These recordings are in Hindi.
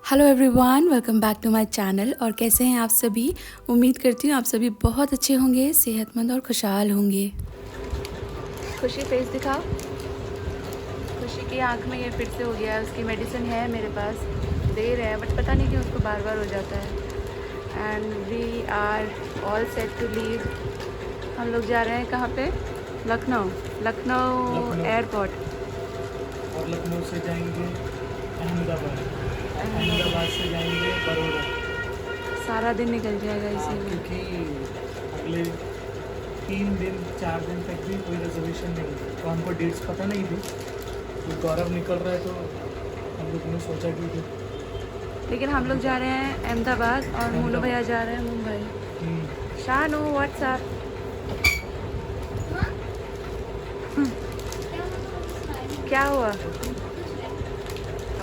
Hello everyone, welcome back to my channel. और कैसे हैं आप सभी? उम्मीद करती हूँ आप सभी बहुत अच्छे होंगे, सेहतमंद और खुशहाल होंगे। खुशी फेस दिखाओ। खुशी की आंख में ये फिर से हो गया है। उसकी मेडिसिन है मेरे पास, दे रहे हैं, बट पता नहीं क्यों उसको बार बार हो जाता है। And we are all set to leave. हम लोग जा रहे हैं कहाँ पे? लखनऊ एयरपोर्ट। और लखनऊ से जाएंगे अहमदाबाद, अहमदाबाद से जाएंगे बड़ौदा। सारा दिन निकल जाएगा इसी में, क्योंकि अगले 3 दिन 4 दिन तक भी कोई रिजर्वेशन नहीं है, तो हमको डेट्स पता नहीं थी। तो गौरव निकल रहा है तो हम लोगों ने सोचा कि लेकिन हम लोग जा रहे हैं अहमदाबाद और मोनू भैया जा रहे हैं मुंबई। शानू व्हाट्सएप। क्या हुआ?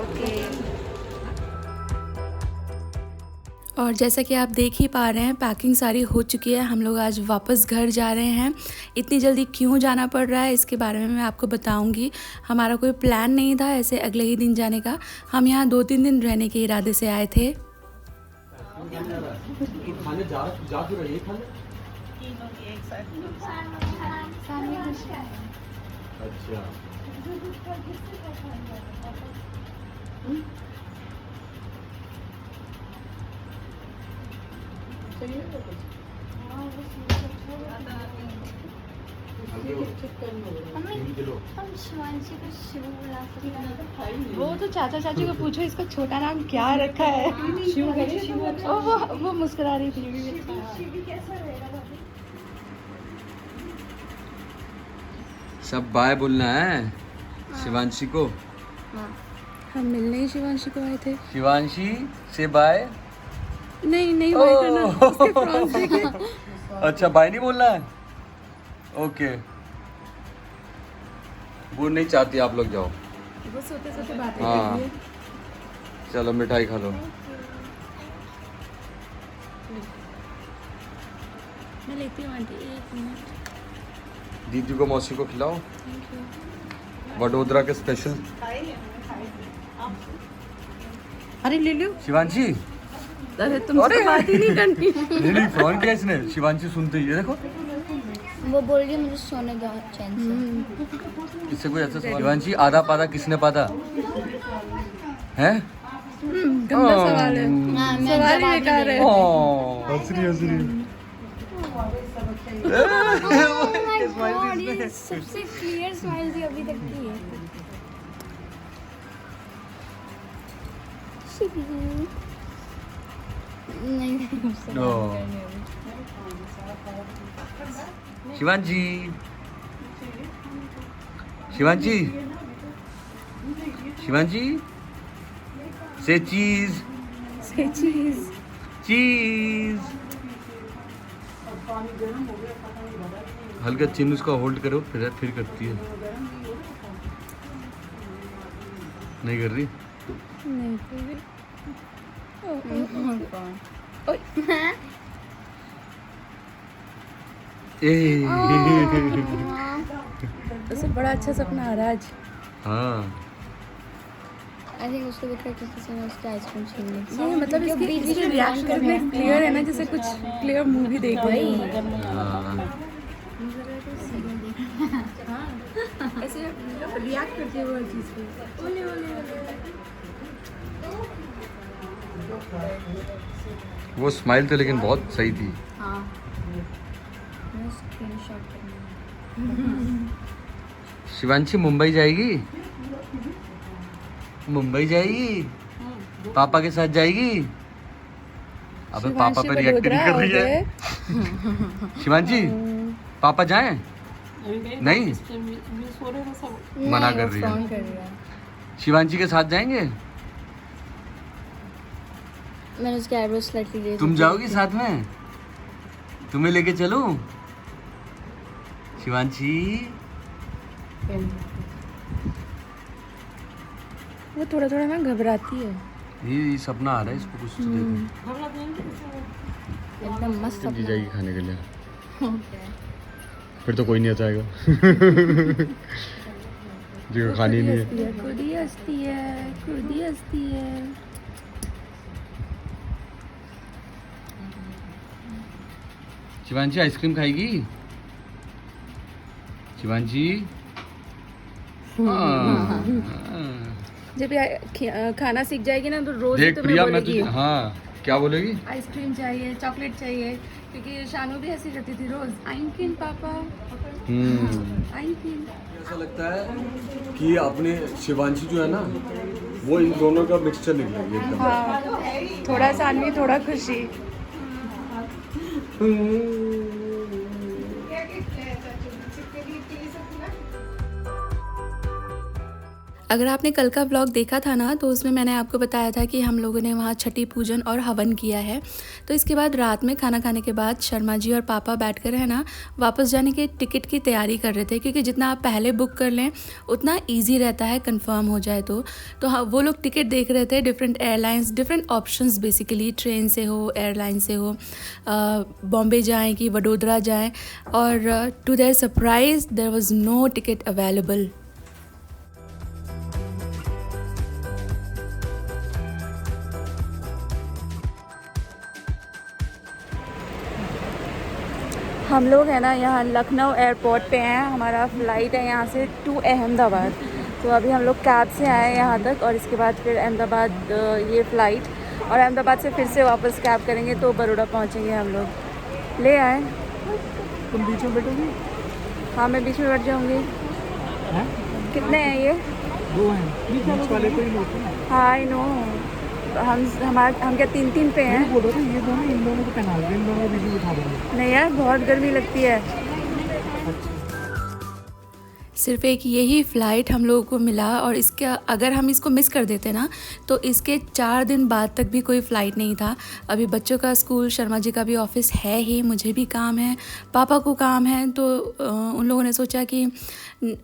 ओके। और जैसा कि आप देख ही पा रहे हैं, पैकिंग सारी हो चुकी है। हम लोग आज वापस घर जा रहे हैं। इतनी जल्दी क्यों जाना पड़ रहा है इसके बारे में मैं आपको बताऊंगी। हमारा कोई प्लान नहीं था ऐसे अगले ही दिन जाने का। हम यहाँ 2-3 दिन रहने के इरादे से आए थे। अच्छा वो तो चाचा चाची को पूछो इसका छोटा नाम क्या रखा है। वो मुस्कुरा रही थी। सब बाय बोलना है शिवांशी को। हम मिलने ही शिवांशी को आए थे। शिवांशी से बाय। नहीं बाय करना, उसके प्रॉन्स देखे। अच्छा, बाय नहीं बोलना है। ओके, वो नहीं चाहती आप लोग जाओ। वो सोते सोते बातें हाँ। कर रही है। चलो मिठाई खा लो। मैं लेती हूँ आंटी, 1 मिनट। दीदी को, मौसी को खिलाओ। Thank you. वडोदरा के स्पेशल। अरे ले लो। शिवांशी, अरे तुमसे बात ही नहीं करनी। नहीं फोन किया इसने। शिवांशी सुनते ही, ये देखो वो बोल रही है मुझे सोने दो चैन से। इससे कोई ऐसा सवाल। शिवांशी, आधा पादा किसने पादा है? गंदा सवाल है। हाँ, मैं सवाल ही जवाब बेकार है। ये सबसे क्लियर स्माइल थी अभी तक की है। नहीं मुझसे No. बात करनी होगी। शिवांशी, शिवांशी, शिवांशी, से चीज, चीज। हल्का चिन्ह उसका होल्ड करो, फिर करती है। नहीं कर रही। नहीं फिर भी। ए उसे बड़ा अच्छा सपना आ रहा है आज। हाँ, आई थिंक उसको दिख रहा है कि किसी ने उसकी आइसक्रीम छीन ली। ये मतलब इसकी जो रिएक्शन में क्लियर है ना, जैसे कुछ क्लियर मूवी देख रही है। ऐसे रिएक्ट करती है वो हर चीज़ पे। ओले ओले ओले। वो स्माइल तो लेकिन बहुत सही थी। हाँ, मैं स्क्रीनशॉट करना। शिवांशी मुंबई जाएगी? मुंबई जाएगी? पापा के साथ जाएगी? अबे पापा पे रिएक्ट नहीं कर रही है। शिवांशी, पापा जाएं? नहीं, मना कर रही फोन है। कर रहा है। शिवांशी के साथ जाएंगे? मैंने उसके आईब्रो स्लाइटली रेज। तुम जाओगी साथ में? तुम्हें लेके चलूं? शिवांशी, वो थोड़ा थोड़ा ना घबराती है। ये सपना आ रहा है इसको कुछ तो देखो। एकदम मस्त जी सपना। जाएगी खाने के लिए। फिर तो कोई नहीं जाएगा। जो खानी नहीं है। खुद ही हंसती है। शिवांशी आइसक्रीम खाएगी? शिवांशी हाँ। जब खाना सीख जाएगी ना तो रोज देख तो प्रिया मैं बोलेगी तुझे हाँ क्या बोलेगी? आइसक्रीम चाहिए, चॉकलेट चाहिए, क्योंकि शानू भी ऐसी करती थी रोज आइसक्रीम पापा आइसक्रीम। ऐसा लगता है कि अपने शिवांशी जो है ना वो इन दोनों का मिक्सचर निकलेगी एकदम। हाँ, थोड़ा सानवी थोड़ा खुशी। अगर आपने कल का व्लॉग देखा था ना तो उसमें मैंने आपको बताया था कि हम लोगों ने वहाँ छठी पूजन और हवन किया है। तो इसके बाद रात में खाना खाने के बाद शर्मा जी और पापा बैठकर है ना वापस जाने के टिकट की तैयारी कर रहे थे, क्योंकि जितना आप पहले बुक कर लें उतना ईजी रहता है कंफर्म हो जाए तो हाँ, वो लोग टिकट देख रहे थे different airlines, different options basically, train से हो, एयरलाइन से हो, बॉम्बे जाएँ कि वडोदरा जाएँ, और to their surprise there was no ticket available. हम लोग है ना यहाँ लखनऊ एयरपोर्ट पे हैं, हमारा फ़्लाइट है यहाँ से टू अहमदाबाद। तो अभी हम लोग कैब से आए हैं यहाँ तक और इसके बाद फिर अहमदाबाद ये फ़्लाइट, और अहमदाबाद से फिर से वापस कैब करेंगे तो बड़ौदा पहुँचेंगे हम लोग। ले आए तुम बीच में बैठोगी? हाँ मैं बीच में बैठ जाऊँगी। कितने हैं ये? 2 हैं, बीच वाले को ही लोग हैं। हाँ आई नो, हम क्या 3-3 पे हैं? बोल रहे थे ये दोनों इन दोनों को पहना देंगे, इन दोनों को बीच में बिठा देंगे। नहीं यार बहुत गर्मी लगती है। सिर्फ एक यही फ़्लाइट हम लोगों को मिला, और इसके अगर हम इसको मिस कर देते ना तो इसके 4 दिन बाद तक भी कोई फ़्लाइट नहीं था। अभी बच्चों का स्कूल, शर्मा जी का भी ऑफिस है ही, मुझे भी काम है, पापा को काम है, तो उन लोगों ने सोचा कि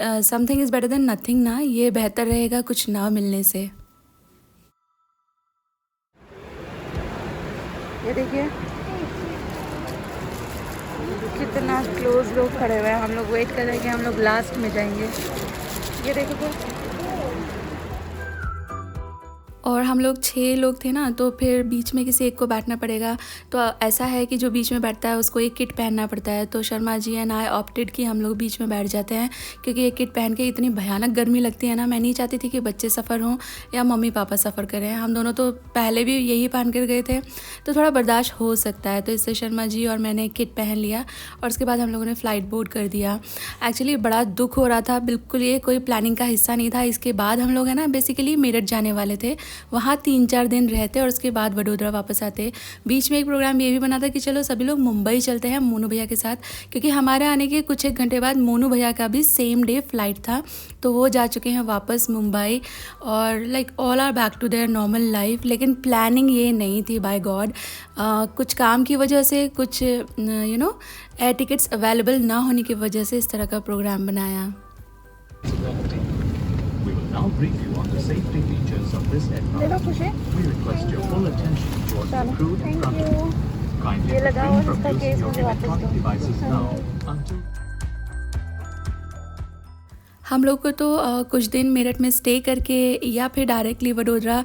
something is better than nothing ना, ये बेहतर रहेगा कुछ ना मिलने से। ये देखिए कितना क्लोज लोग खड़े हुए हैं, हम लोग वेट कर रहे हैं कि हम लोग लास्ट में जाएंगे। ये देखो तो, और हम लोग 6 लोग थे ना, तो फिर बीच में किसी एक को बैठना पड़ेगा। तो ऐसा है कि जो बीच में बैठता है उसको एक किट पहनना पड़ता है। तो Sharma ji and I opted कि हम लोग बीच में बैठ जाते हैं, क्योंकि एक किट पहन के इतनी भयानक गर्मी लगती है ना, मैं नहीं चाहती थी कि बच्चे सफ़र हों या मम्मी पापा सफ़र करें। हम दोनों तो पहले भी यही पहन कर गए थे तो थोड़ा बर्दाश्त हो सकता है, तो इससे शर्मा जी और मैंने किट पहन लिया और उसके बाद हम लोगों ने फ़्लाइट बोर्ड कर दिया। एक्चुअली बड़ा दुख हो रहा था, बिल्कुल ये कोई प्लानिंग का हिस्सा नहीं था। इसके बाद हम लोग है ना बेसिकली मेरठ जाने वाले थे, वहाँ 3-4 दिन रहते और उसके बाद वडोदरा वापस आते। बीच में एक प्रोग्राम ये भी बना था कि चलो सभी लोग मुंबई चलते हैं मोनू भैया के साथ, क्योंकि हमारे आने के कुछ एक घंटे बाद मोनू भैया का भी सेम डे फ्लाइट था, तो वो जा चुके हैं वापस मुंबई, और like all are back to their normal life. लेकिन प्लानिंग ये नहीं थी, बाय गॉड, कुछ काम की वजह से, कुछ एयर टिकट्स अवेलेबल ना होने की वजह से इस तरह का प्रोग्राम बनाया। We will now brief you on the safety features of this aircraft. We request your full attention towards the crew in front of you. Kindly refrain from using your electronic devices now until हम लोग को तो कुछ दिन मेरठ में स्टे करके या फिर directly Vadodara,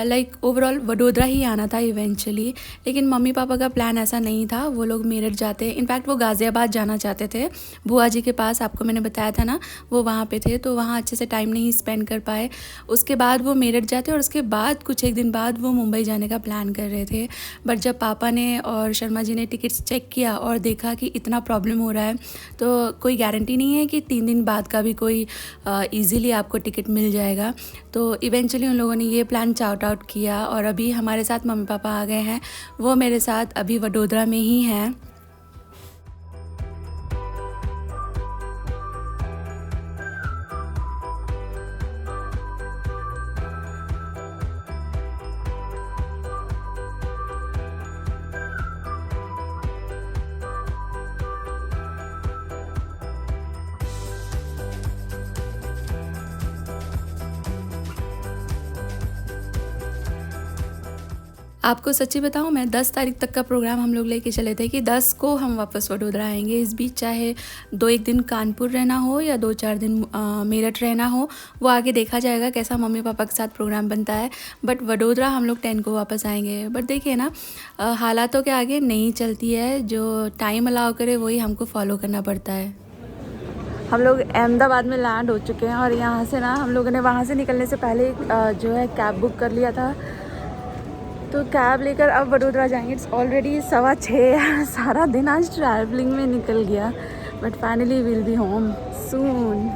like overall Vadodara ही आना था इवेंचुअली। लेकिन मम्मी पापा का प्लान ऐसा नहीं था, वो लोग मेरठ जाते, इनफैक्ट वो गाज़ियाबाद जाना चाहते थे, बुआ जी के पास, आपको मैंने बताया था ना, वो वहाँ पे थे, तो वहाँ अच्छे से टाइम नहीं स्पेंड कर पाए। उसके बाद वो मेरठ जाते और उसके बाद कुछ एक दिन बाद वो मुंबई जाने का प्लान कर रहे थे। बट जब पापा ने और शर्मा जी ने टिकट्स चेक किया और देखा कि इतना प्रॉब्लम हो रहा है, तो कोई गारंटी नहीं है कि 3 दिन बाद का भी कोई ईज़िली आपको टिकट मिल जाएगा। तो इवेंचुअली उन लोगों ने ये प्लान चार्ट आउट किया, और अभी हमारे साथ मम्मी पापा आ गए हैं, वो मेरे साथ अभी वडोदरा में ही हैं। आपको सच्ची बताऊं, मैं 10 तारीख तक का प्रोग्राम हम लोग लेके चले थे कि 10 को हम वापस वडोदरा आएंगे। इस बीच चाहे 2-1 दिन कानपुर रहना हो या 2-4 दिन मेरठ रहना हो, वो आगे देखा जाएगा कैसा मम्मी पापा के साथ प्रोग्राम बनता है। बट वडोदरा हम लोग 10 को वापस आएंगे। बट देखिए ना, हालातों के आगे नहीं चलती है, जो टाइम अलाउ करे वही हमको फॉलो करना पड़ता है। हम लोग अहमदाबाद में लैंड हो चुके हैं और यहाँ से ना हम लोगों ने वहाँ से निकलने से पहले जो है कैब बुक कर लिया था, तो कैब लेकर अब वडोदरा जाएंगे। It's already 6:15। सारा दिन आज ट्रैवलिंग में निकल गया, but finally will be home soon.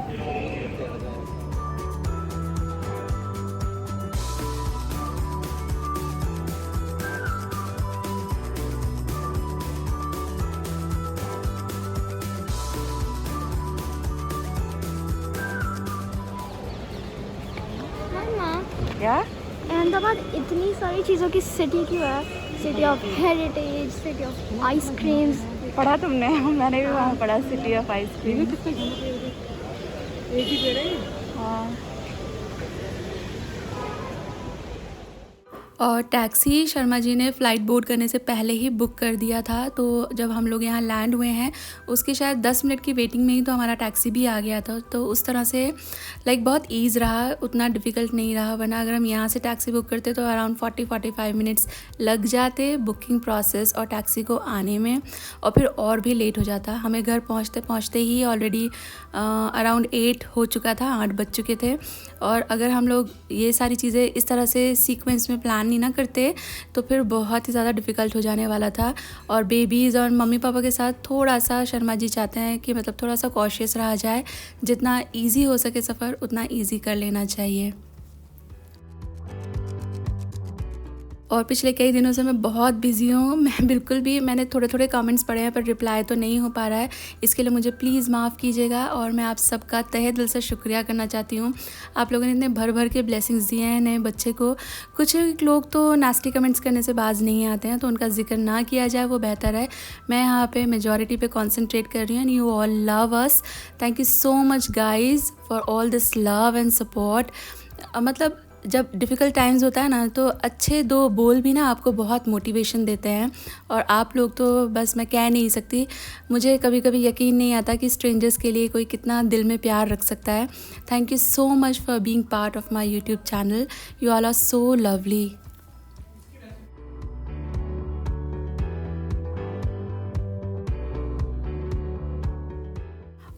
क्या अहमदाबाद इतनी सारी चीज़ों की सिटी क्यों है? City of heritage, city of ice creams. पढ़ा तुमने? मैंने भी वहाँ पढ़ा, सिटी ऑफ आइसक्रीम। हाँ। और टैक्सी शर्मा जी ने फ़्लाइट बोर्ड करने से पहले ही बुक कर दिया था, तो जब हम लोग यहाँ लैंड हुए हैं उसके शायद 10 मिनट की वेटिंग में ही तो हमारा टैक्सी भी आ गया था। तो उस तरह से बहुत ईज़ रहा, उतना डिफ़िकल्ट नहीं रहा। वरना अगर हम यहाँ से टैक्सी बुक करते तो अराउंड 40-45 मिनट्स लग जाते बुकिंग प्रोसेस और टैक्सी को आने में, और फिर और भी लेट हो जाता। हमें घर पहुँचते पहुँचते ही ऑलरेडी अराउंड 8 हो चुका था, 8 बज चुके थे। और अगर हम लोग ये सारी चीज़ें इस तरह से सीक्वेंस में प्लान नहीं ना करते तो फिर बहुत ही ज़्यादा डिफ़िकल्ट हो जाने वाला था। और बेबीज़ और मम्मी पापा के साथ थोड़ा सा शर्मा जी चाहते हैं कि थोड़ा सा कॉशियस रहा जाए, जितना इजी हो सके सफ़र उतना इजी कर लेना चाहिए। और पिछले कई दिनों से मैं बहुत बिज़ी हूँ। मैंने थोड़े थोड़े कमेंट्स पढ़े हैं पर रिप्लाई तो नहीं हो पा रहा है, इसके लिए मुझे प्लीज़ माफ़ कीजिएगा। और मैं आप सबका तहे दिल से शुक्रिया करना चाहती हूँ। आप लोगों ने इतने भर भर के ब्लेसिंग्स दिए हैं नए बच्चे को। कुछ लोग तो नास्टी कमेंट्स करने से बाज नहीं आते हैं, तो उनका जिक्र ना किया जाए वो बेहतर है। मैं यहाँ पे मेजॉरिटी पे कॉन्सेंट्रेट कर रही हूँ। And you all love us, thank you so much guys for all this love and support. जब डिफ़िकल्ट टाइम्स होता है ना, तो अच्छे 2 बोल भी ना आपको बहुत मोटिवेशन देते हैं। और आप लोग तो बस मैं कह नहीं सकती, मुझे कभी कभी यकीन नहीं आता कि स्ट्रेंजर्स के लिए कोई कितना दिल में प्यार रख सकता है। Thank you so much for being part of my YouTube channel. You all are so lovely.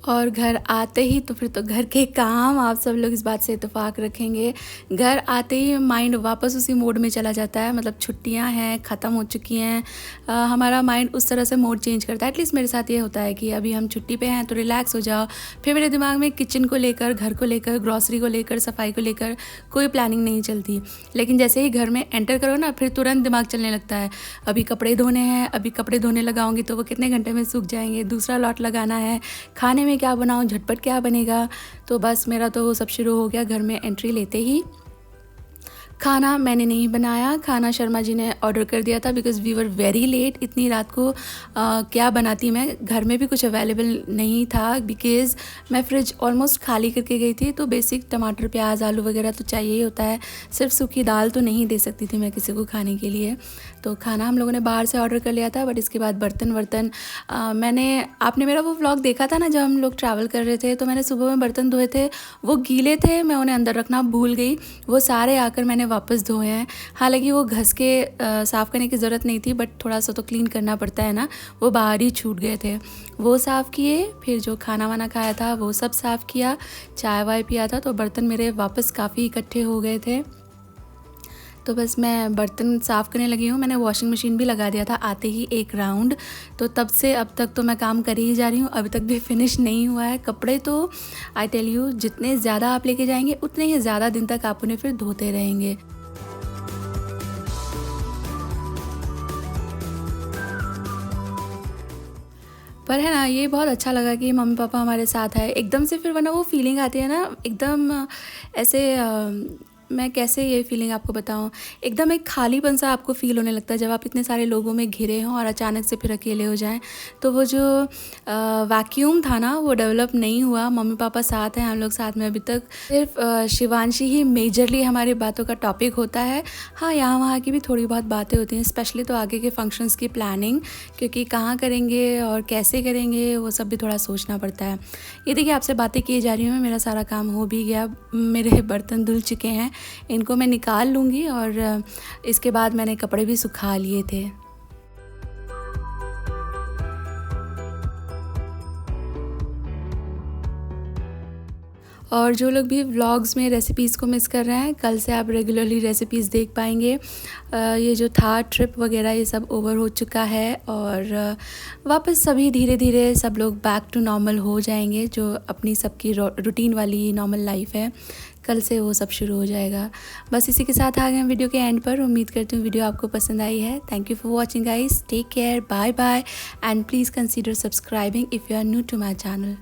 और घर आते ही तो फिर तो घर के काम, आप सब लोग इस बात से इत्तेफाक रखेंगे, घर आते ही माइंड वापस उसी मोड में चला जाता है। छुट्टियां हैं, ख़त्म हो चुकी हैं, हमारा माइंड उस तरह से मोड चेंज करता है। एटलीस्ट मेरे साथ ये होता है कि अभी हम छुट्टी पे हैं तो रिलैक्स हो जाओ। फिर मेरे दिमाग में किचन को लेकर, घर को लेकर, ग्रॉसरी को लेकर, सफाई को लेकर कोई प्लानिंग नहीं चलती। लेकिन जैसे ही घर में एंटर करो ना, फिर तुरंत दिमाग चलने लगता है, अभी कपड़े धोने हैं, अभी कपड़े धोने लगाऊंगी तो वो कितने घंटे में सूख जाएंगे, दूसरा लॉट लगाना है, खाने में क्या बनाऊं, झटपट क्या बनेगा। तो बस मेरा तो वो सब शुरू हो गया घर में एंट्री लेते ही। खाना मैंने नहीं बनाया, खाना शर्मा जी ने ऑर्डर कर दिया था because we were very late. इतनी रात को क्या बनाती मैं, घर में भी कुछ अवेलेबल नहीं था बिकॉज़ मैं फ्रिज ऑलमोस्ट खाली करके गई थी। तो बेसिक टमाटर, प्याज, आलू वगैरह तो चाहिए ही होता है, सिर्फ सूखी दाल तो नहीं दे सकती थी मैं किसी को खाने के लिए। तो खाना हम लोगों ने बाहर से ऑर्डर कर लिया था। बट इसके बाद बर्तन आपने मेरा वो व्लॉग देखा था ना जब हम लोग ट्रैवल कर रहे थे, तो मैंने सुबह में बर्तन धोए थे, वो गीले थे, मैं उन्हें अंदर रखना भूल गई। वो सारे आकर मैंने वापस धोए हैं। हालांकि वो घस के साफ़ करने की ज़रूरत नहीं थी, बट थोड़ा सा तो क्लीन करना पड़ता है ना, वो बाहर ही छूट गए थे। वो साफ़ किए, फिर जो खाना वाना खाया था वो सब साफ़ किया, चाय वाय पिया था, तो बर्तन मेरे वापस काफ़ी इकट्ठे हो गए थे। तो बस मैं बर्तन साफ़ करने लगी हूँ। मैंने वॉशिंग मशीन भी लगा दिया था आते ही एक राउंड। तो तब से अब तक तो मैं काम कर ही जा रही हूँ, अभी तक भी फिनिश नहीं हुआ है। कपड़े तो आई टेल यू, जितने ज़्यादा आप लेके जाएंगे उतने ही ज़्यादा दिन तक आप उन्हें फिर धोते रहेंगे। पर है ना, ये बहुत अच्छा लगा कि मम्मी पापा हमारे साथ आए एकदम से। फिर वरना वो फीलिंग आती है ना एकदम ऐसे मैं कैसे ये फीलिंग आपको बताऊं, एकदम एक खालीपन सा आपको फील होने लगता है जब आप इतने सारे लोगों में घिरे हों और अचानक से फिर अकेले हो जाएं। तो वो जो वैक्यूम था ना वो डेवलप नहीं हुआ। मम्मी पापा साथ हैं, हम लोग साथ में अभी तक, सिर्फ शिवांशी ही मेजरली हमारी बातों का टॉपिक होता है। हाँ, यहाँ वहाँ की भी थोड़ी बहुत बातें होती हैं, स्पेशली तो आगे के फंक्शंस की प्लानिंग, क्योंकि कहाँ करेंगे और कैसे करेंगे वो सब भी थोड़ा सोचना पड़ता है। ये देखिए आपसे बातें किए जा रही हूँ, मेरा सारा काम हो भी गया, मेरे बर्तन धुल चुके हैं, इनको मैं निकाल लूँगी और इसके बाद मैंने कपड़े भी सुखा लिए थे। और जो लोग भी व्लॉग्स में रेसिपीज़ को मिस कर रहे हैं, कल से आप रेगुलरली रेसिपीज़ देख पाएंगे। ये जो था ट्रिप वगैरह ये सब ओवर हो चुका है और वापस सभी धीरे धीरे सब लोग बैक टू नॉर्मल हो जाएंगे। जो अपनी सबकी रूटीन वाली नॉर्मल लाइफ है, कल से वो सब शुरू हो जाएगा। बस इसी के साथ आ गए हम वीडियो के एंड पर। उम्मीद करती हूँ वीडियो आपको पसंद आई है। Thank you for watching guys, take care, bye bye and please consider subscribing if you are new to my channel.